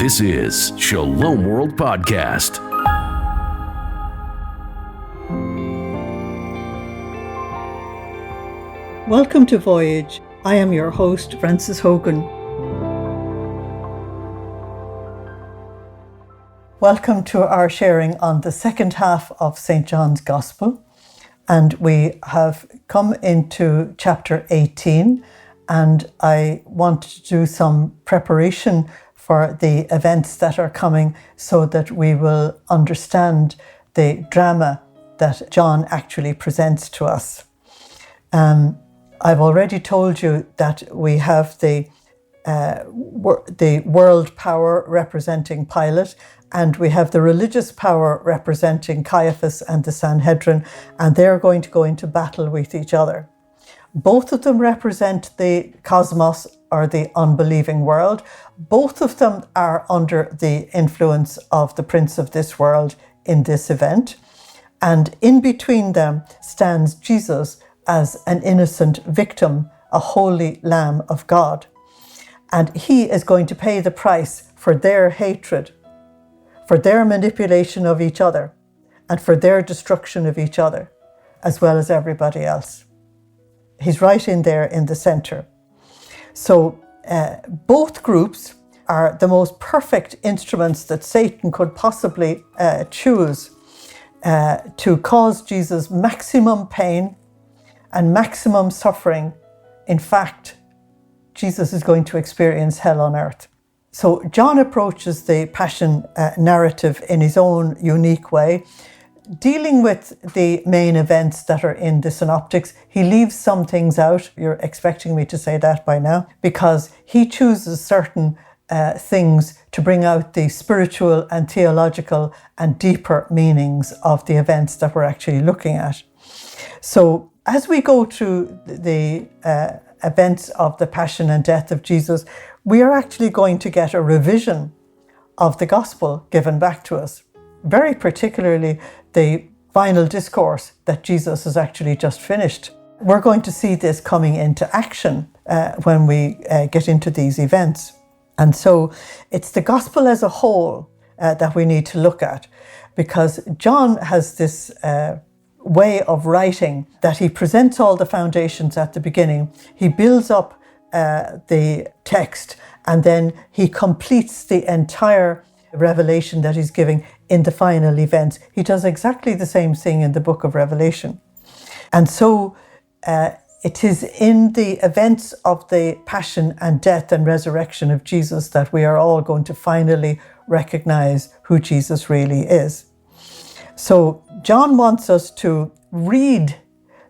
This is Shalom World Podcast. Welcome to Voyage. I am your host, Francis Hogan. Welcome to our sharing on the second half of St. John's Gospel. And we have come into chapter 18, and I want to do some preparation for the events that are coming so that we will understand the drama that John actually presents to us. I've already told you that we have the world power representing Pilate, and we have the religious power representing Caiaphas and the Sanhedrin, and they're going to go into battle with each other. Both of them represent the cosmos, or the unbelieving world. Both of them are under the influence of the prince of this world in this event. And in between them stands Jesus as an innocent victim, a holy Lamb of God. And he is going to pay the price for their hatred, for their manipulation of each other, and for their destruction of each other, as well as everybody else. He's right in there in the center. So both groups are the most perfect instruments that Satan could possibly choose to cause Jesus maximum pain and maximum suffering. In fact, Jesus is going to experience hell on earth. So John approaches the Passion narrative in his own unique way, dealing with the main events that are in the synoptics. He leaves some things out. You're expecting me to say that by now, because he chooses certain things to bring out the spiritual and theological and deeper meanings of the events that we're actually looking at. So as we go through the events of the Passion and death of Jesus, we are actually going to get a revision of the gospel given back to us, very particularly the final discourse that Jesus has actually just finished. We're going to see this coming into action when we get into these events. And so it's the gospel as a whole that we need to look at, because John has this way of writing that he presents all the foundations at the beginning. He builds up the text, and then he completes the entire revelation that he's giving in the final events. He does exactly the same thing in the book of Revelation. And so it is in the events of the passion and death and resurrection of Jesus that we are all going to finally recognize who Jesus really is. So John wants us to read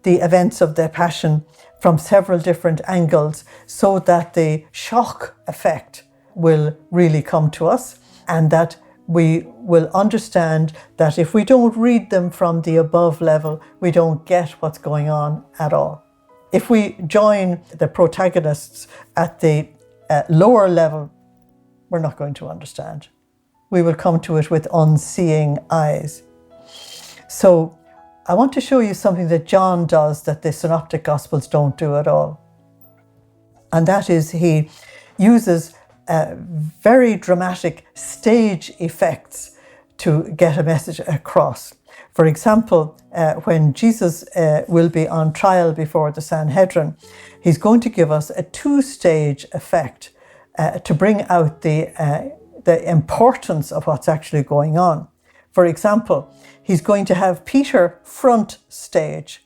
the events of the passion from several different angles so that the shock effect will really come to us, and that we will understand that if we don't read them from the above level, we don't get what's going on at all. If we join the protagonists at the lower level, we're not going to understand. We will come to it with unseeing eyes. So I want to show you something that John does that the synoptic gospels don't do at all. And that is, he uses very dramatic stage effects to get a message across. For example, when Jesus will be on trial before the Sanhedrin, he's going to give us a two-stage effect to bring out the importance of what's actually going on. For example, he's going to have Peter front stage,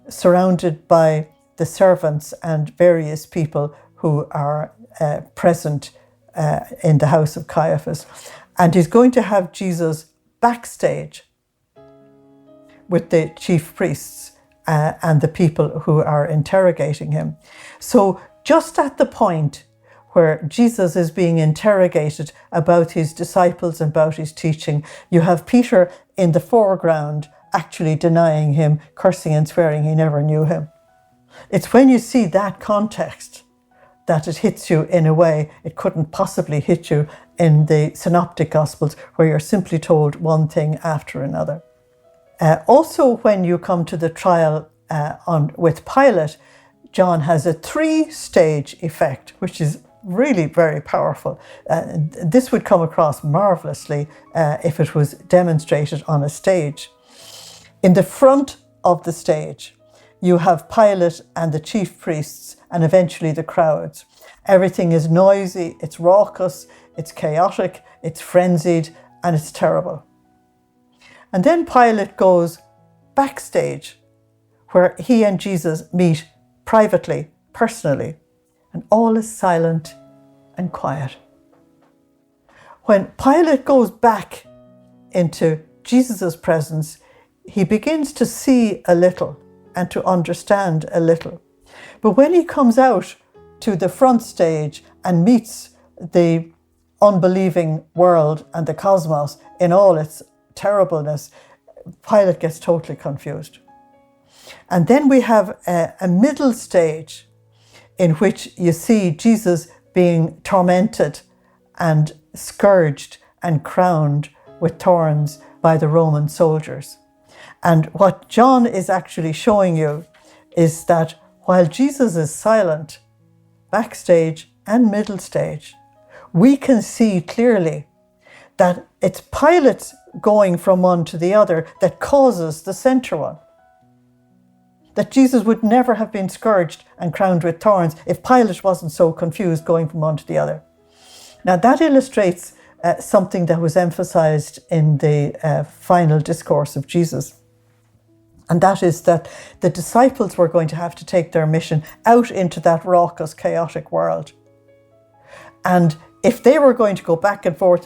surrounded by the servants and various people who are present in the house of Caiaphas. And he's going to have Jesus backstage with the chief priests and the people who are interrogating him. So just at the point where Jesus is being interrogated about his disciples and about his teaching, you have Peter in the foreground actually denying him, cursing and swearing he never knew him. It's when you see that context that it hits you in a way it couldn't possibly hit you in the synoptic gospels, where you're simply told one thing after another. Also, when you come to the trial with Pilate, John has a three-stage effect, which is really very powerful. This would come across marvelously if it was demonstrated on a stage. In the front of the stage, you have Pilate and the chief priests and eventually the crowds. Everything is noisy, it's raucous, it's chaotic, it's frenzied, and it's terrible. And then Pilate goes backstage where he and Jesus meet privately, personally, and all is silent and quiet. When Pilate goes back into Jesus' presence, he begins to see a little and to understand a little. But when he comes out to the front stage and meets the unbelieving world and the cosmos in all its terribleness, Pilate gets totally confused. And then we have a middle stage in which you see Jesus being tormented and scourged and crowned with thorns by the Roman soldiers. And what John is actually showing you is that while Jesus is silent, backstage and middle stage, we can see clearly that it's Pilate going from one to the other that causes the center one. That Jesus would never have been scourged and crowned with thorns if Pilate wasn't so confused going from one to the other. Now that illustrates something that was emphasized in the final discourse of Jesus. And that is that the disciples were going to have to take their mission out into that raucous, chaotic world. And if they were going to go back and forth,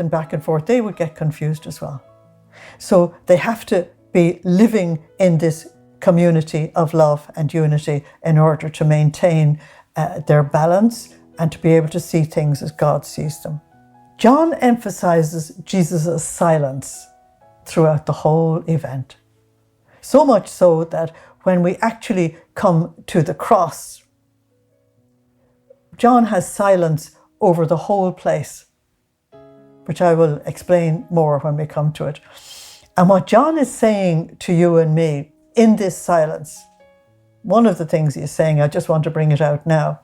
they would get confused as well. So they have to be living in this community of love and unity in order to maintain their balance and to be able to see things as God sees them. John emphasizes Jesus' silence throughout the whole event. So much so that when we actually come to the cross, John has silence over the whole place, which I will explain more when we come to it. And what John is saying to you and me in this silence, one of the things he's saying, I just want to bring it out now,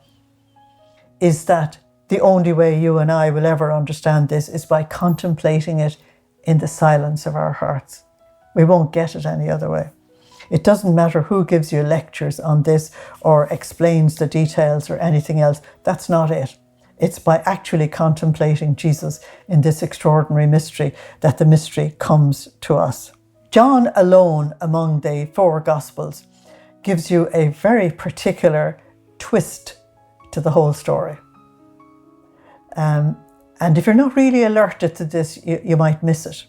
is that the only way you and I will ever understand this is by contemplating it in the silence of our hearts. We won't get it any other way. It doesn't matter who gives you lectures on this or explains the details or anything else. That's not it. It's by actually contemplating Jesus in this extraordinary mystery that the mystery comes to us. John alone among the four Gospels gives you a very particular twist to the whole story. And if you're not really alerted to this, you might miss it.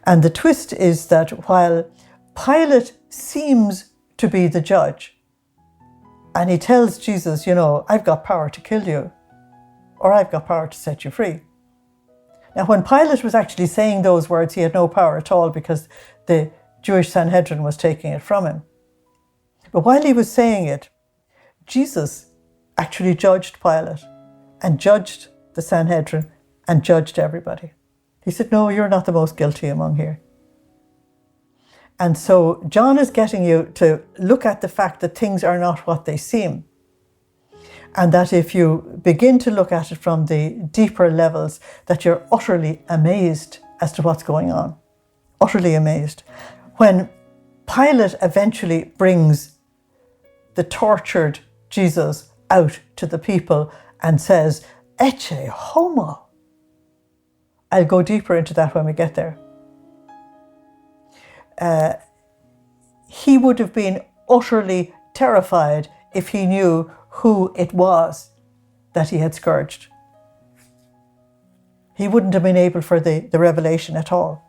And the twist is that while Pilate seems to be the judge, and he tells Jesus, I've got power to kill you, or I've got power to set you free. Now, when Pilate was actually saying those words, he had no power at all because the Jewish Sanhedrin was taking it from him. But while he was saying it, Jesus actually judged Pilate and judged the Sanhedrin and judged everybody. He said, no, you're not the most guilty among here. And so John is getting you to look at the fact that things are not what they seem. And that if you begin to look at it from the deeper levels, that you're utterly amazed as to what's going on. Utterly amazed. When Pilate eventually brings the tortured Jesus out to the people and says, Ecce homo. I'll go deeper into that when we get there. He would have been utterly terrified if he knew who it was that he had scourged. He wouldn't have been able for the revelation at all.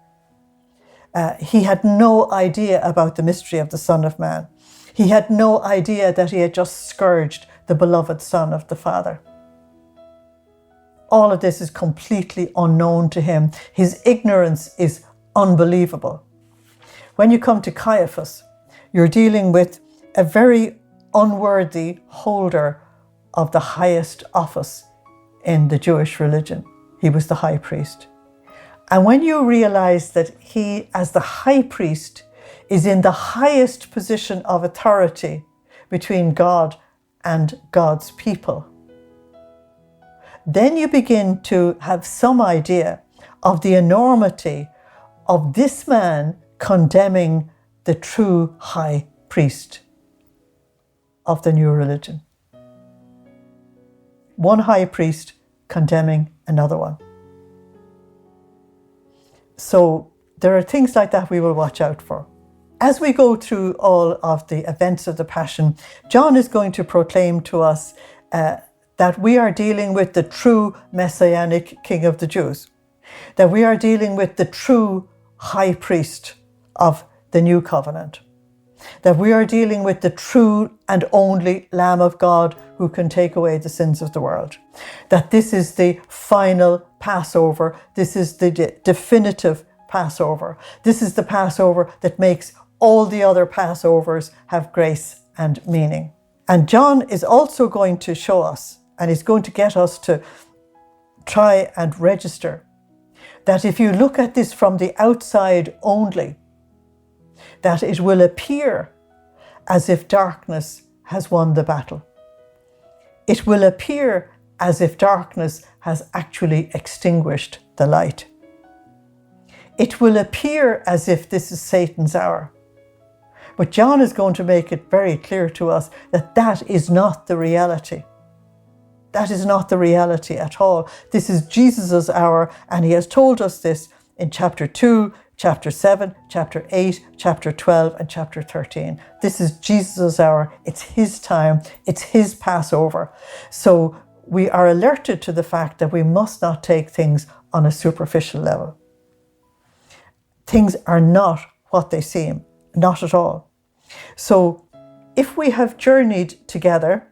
He had no idea about the mystery of the Son of Man. He had no idea that he had just scourged the beloved Son of the Father. All of this is completely unknown to him. His ignorance is unbelievable. When you come to Caiaphas, you're dealing with a very unworthy holder of the highest office in the Jewish religion. He was the high priest. And when you realize that he, as the high priest, is in the highest position of authority between God and God's people, then you begin to have some idea of the enormity of this man condemning the true high priest of the new religion. One high priest condemning another one. So there are things like that we will watch out for. As we go through all of the events of the Passion, John is going to proclaim to us that we are dealing with the true Messianic King of the Jews, that we are dealing with the true high priest of the new covenant, that we are dealing with the true and only Lamb of God who can take away the sins of the world, that this is the final Passover, this is the definitive Passover, this is the Passover that makes all the other Passovers have grace and meaning. And John is also going to show us, and he's going to get us to try and register, that if you look at this from the outside only, that it will appear as if darkness has won the battle. It will appear as if darkness has actually extinguished the light. It will appear as if this is Satan's hour. But John is going to make it very clear to us that that is not the reality. That is not the reality at all. This is Jesus' hour, and he has told us this in chapter 2, chapter 7, chapter 8, chapter 12, and chapter 13. This is Jesus' hour. It's his time. It's his Passover. So we are alerted to the fact that we must not take things on a superficial level. Things are not what they seem, not at all. So if we have journeyed together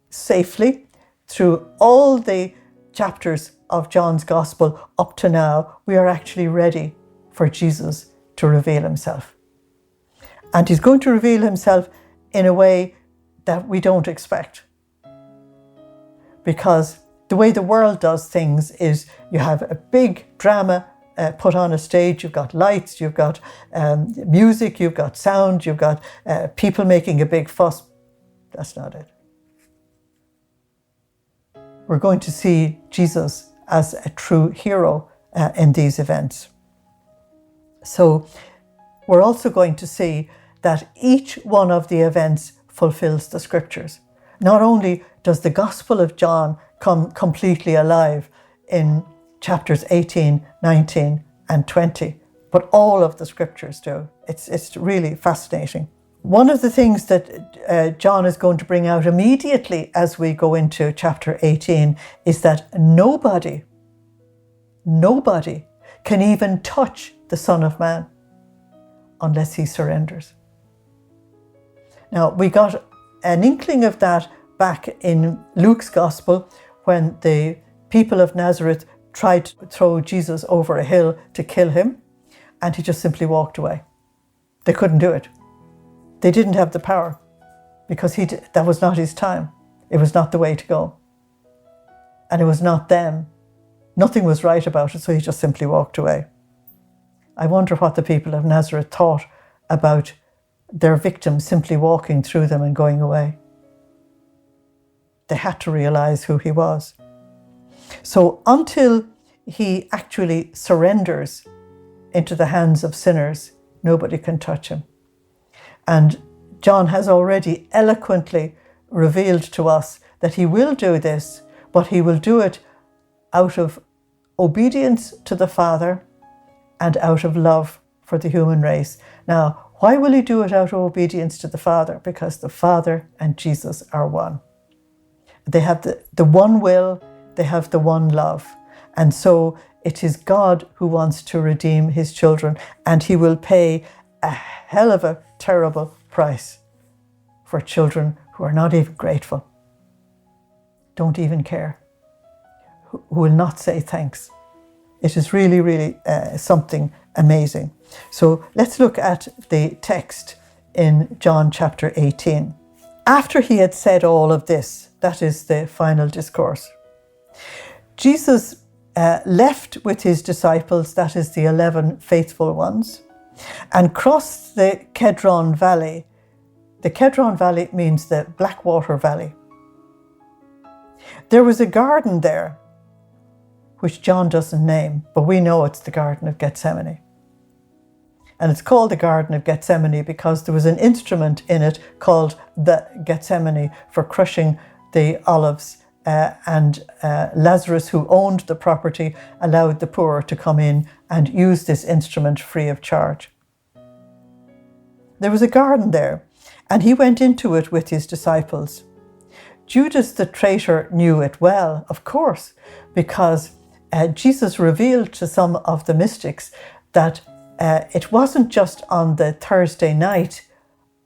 safely through all the chapters of John's Gospel up to now, we are actually ready for Jesus to reveal himself. And he's going to reveal himself in a way that we don't expect. Because the way the world does things is you have a big drama put on a stage, you've got lights, you've got music, you've got sound, you've got people making a big fuss. That's not it. We're going to see Jesus as a true hero in these events. So we're also going to see that each one of the events fulfills the scriptures. Not only does the Gospel of John come completely alive in chapters 18, 19, and 20, but all of the scriptures do. It's really fascinating. One of the things that John is going to bring out immediately as we go into chapter 18 is that nobody can even touch the Son of Man unless he surrenders. Now, we got an inkling of that back in Luke's Gospel when the people of Nazareth tried to throw Jesus over a hill to kill him, and he just simply walked away. They couldn't do it. They didn't have the power because that was not his time. It was not the way to go. And it was not them. Nothing was right about it, so he just simply walked away. I wonder what the people of Nazareth thought about their victim simply walking through them and going away. They had to realize who he was. So until he actually surrenders into the hands of sinners, nobody can touch him. And John has already eloquently revealed to us that he will do this, but he will do it out of obedience to the Father and out of love for the human race. Now, why will he do it out of obedience to the Father? Because the Father and Jesus are one. They have the one will, they have the one love. And so it is God who wants to redeem his children, and he will pay a hell of a terrible price for children who are not even grateful, don't even care, who will not say thanks. It is really, really something amazing. So let's look at the text in John chapter 18. After he had said all of this, that is the final discourse, Jesus left with his disciples, that is the 11 faithful ones, and crossed the Kedron Valley. The Kedron Valley means the Blackwater Valley. There was a garden there, which John doesn't name, but we know it's the Garden of Gethsemane. And it's called the Garden of Gethsemane because there was an instrument in it called the Gethsemane for crushing the olives, and Lazarus, who owned the property, allowed the poor to come in and use this instrument free of charge. There was a garden there, and he went into it with his disciples. Judas the traitor knew it well, of course, because Jesus revealed to some of the mystics that it wasn't just on the Thursday night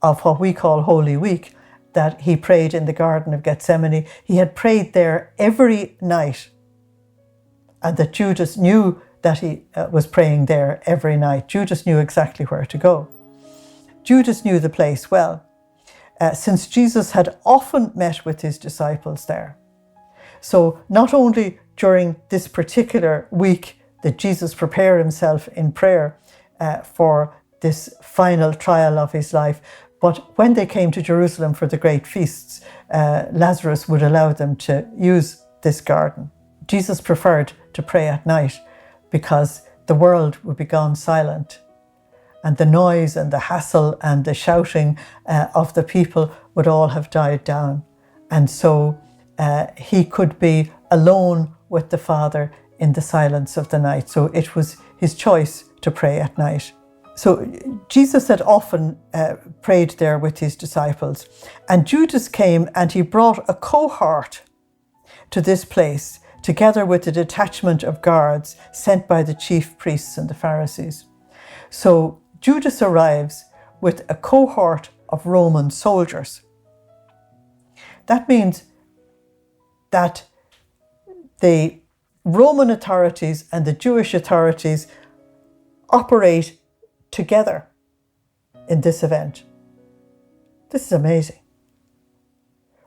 of what we call Holy Week that he prayed in the Garden of Gethsemane. He had prayed there every night, and that Judas knew that he was praying there every night. Judas knew exactly where to go. Judas knew the place well, since Jesus had often met with his disciples there. So not only during this particular week did Jesus prepare himself in prayer for this final trial of his life, but when they came to Jerusalem for the great feasts, Lazarus would allow them to use this garden. Jesus preferred to pray at night because the world would be gone silent, and the noise and the hassle and the shouting of the people would all have died down. And so he could be alone with the Father in the silence of the night. So it was his choice to pray at night. So Jesus had often prayed there with his disciples. And Judas came and he brought a cohort to this place, together with a detachment of guards sent by the chief priests and the Pharisees. So Judas arrives with a cohort of Roman soldiers. That means that the Roman authorities and the Jewish authorities operate together in this event. This is amazing.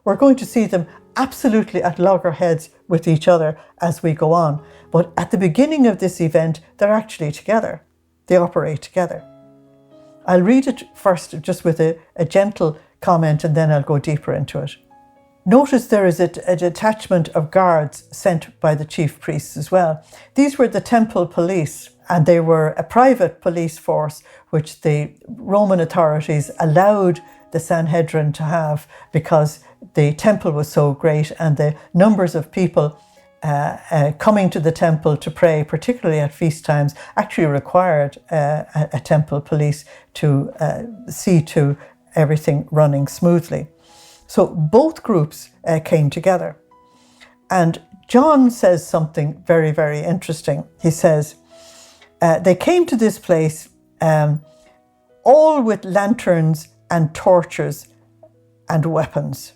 We're going to see them absolutely at loggerheads with each other as we go on. But at the beginning of this event, they're actually together. They operate together. I'll read it first just with a gentle comment, and then I'll go deeper into it. Notice there is a detachment of guards sent by the chief priests as well. These were the temple police, and they were a private police force which the Roman authorities allowed the Sanhedrin to have because the temple was so great, and the numbers of people coming to the temple to pray, particularly at feast times, actually required a temple police to see to everything running smoothly. So both groups came together. And John says something very, very interesting. He says, they came to this place all with lanterns and torches and weapons.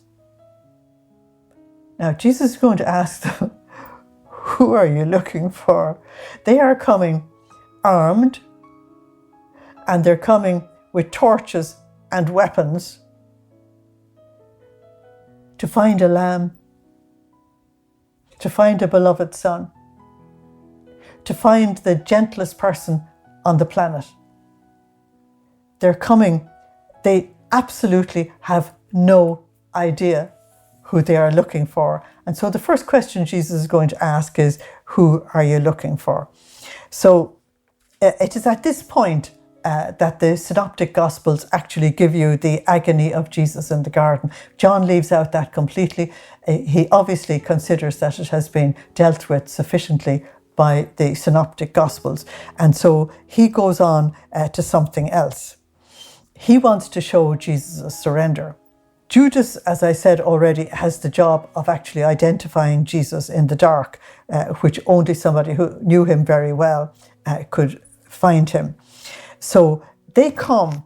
Now, Jesus is going to ask them, who are you looking for? They are coming armed, and they're coming with torches and weapons to find a lamb, to find a beloved son, to find the gentlest person on the planet. They're coming, they absolutely have no idea who they are looking for. And so the first question Jesus is going to ask is, who are you looking for? So it is at this point that the synoptic gospels actually give you the agony of Jesus in the garden. John leaves out that completely. He obviously considers that it has been dealt with sufficiently by the synoptic gospels. And so he goes on to something else. He wants to show Jesus' surrender. Judas, as I said already, has the job of actually identifying Jesus in the dark, which only somebody who knew him very well could find him. So they come,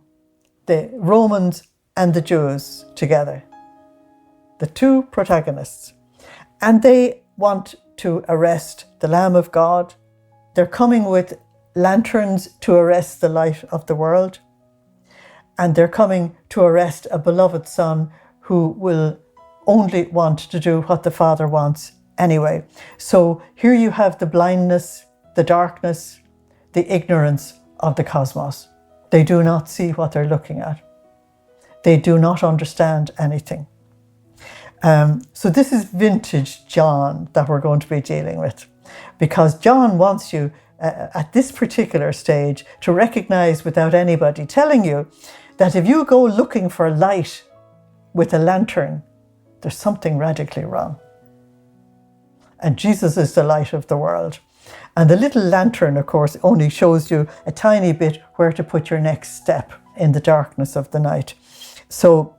the Romans and the Jews together, the two protagonists, and they want to arrest the Lamb of God. They're coming with lanterns to arrest the light of the world. And they're coming to arrest a beloved son who will only want to do what the Father wants anyway. So here you have the blindness, the darkness, the ignorance of the cosmos. They do not see what they're looking at. They do not understand anything. So this is vintage John that we're going to be dealing with, because John wants you at this particular stage to recognize, without anybody telling you, that if you go looking for light with a lantern, there's something radically wrong. And Jesus is the light of the world. And the little lantern, of course, only shows you a tiny bit where to put your next step in the darkness of the night. So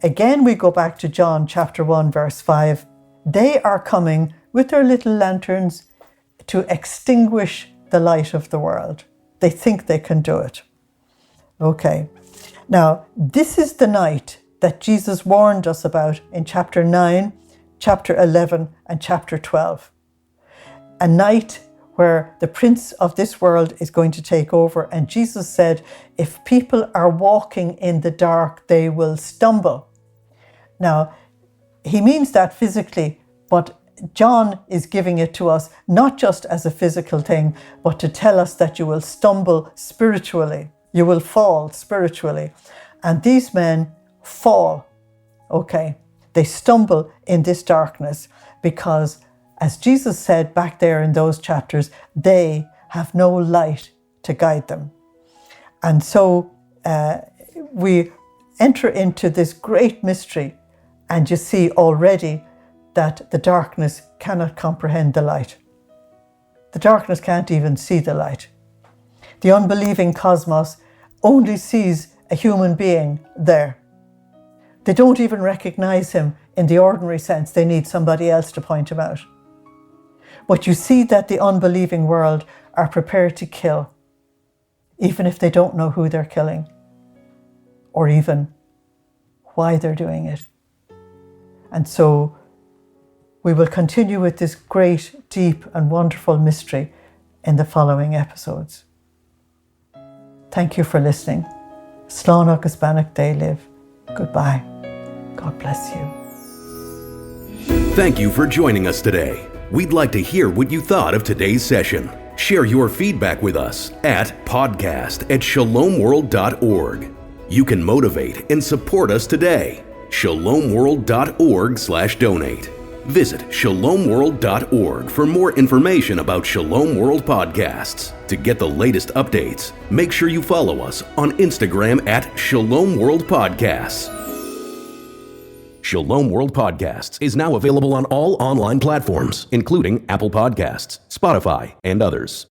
again, we go back to John chapter 1, verse 5. They are coming with their little lanterns to extinguish the light of the world. They think they can do it. Okay. Now, this is the night that Jesus warned us about in chapter 9, chapter 11, and chapter 12. A night where the prince of this world is going to take over. And Jesus said, if people are walking in the dark, they will stumble. Now, he means that physically, but John is giving it to us not just as a physical thing, but to tell us that you will stumble spiritually. You will fall spiritually. And these men fall. Okay. They stumble in this darkness because, as Jesus said back there in those chapters, they have no light to guide them. And so we enter into this great mystery, and you see already that the darkness cannot comprehend the light. The darkness can't even see the light. The unbelieving cosmos only sees a human being there. They don't even recognize him in the ordinary sense. They need somebody else to point him out. But you see that the unbelieving world are prepared to kill, even if they don't know who they're killing, or even why they're doing it. And so we will continue with this great, deep, and wonderful mystery in the following episodes. Thank you for listening. Slán agus banach dé live. Goodbye. God bless you. Thank you for joining us today. We'd like to hear what you thought of today's session. Share your feedback with us at podcast@shalomworld.org. You can motivate and support us today. shalomworld.org/donate. Visit shalomworld.org for more information about Shalom World Podcasts. To get the latest updates, make sure you follow us on Instagram at Shalom World Podcasts. Shalom World Podcasts is now available on all online platforms, including Apple Podcasts, Spotify, and others.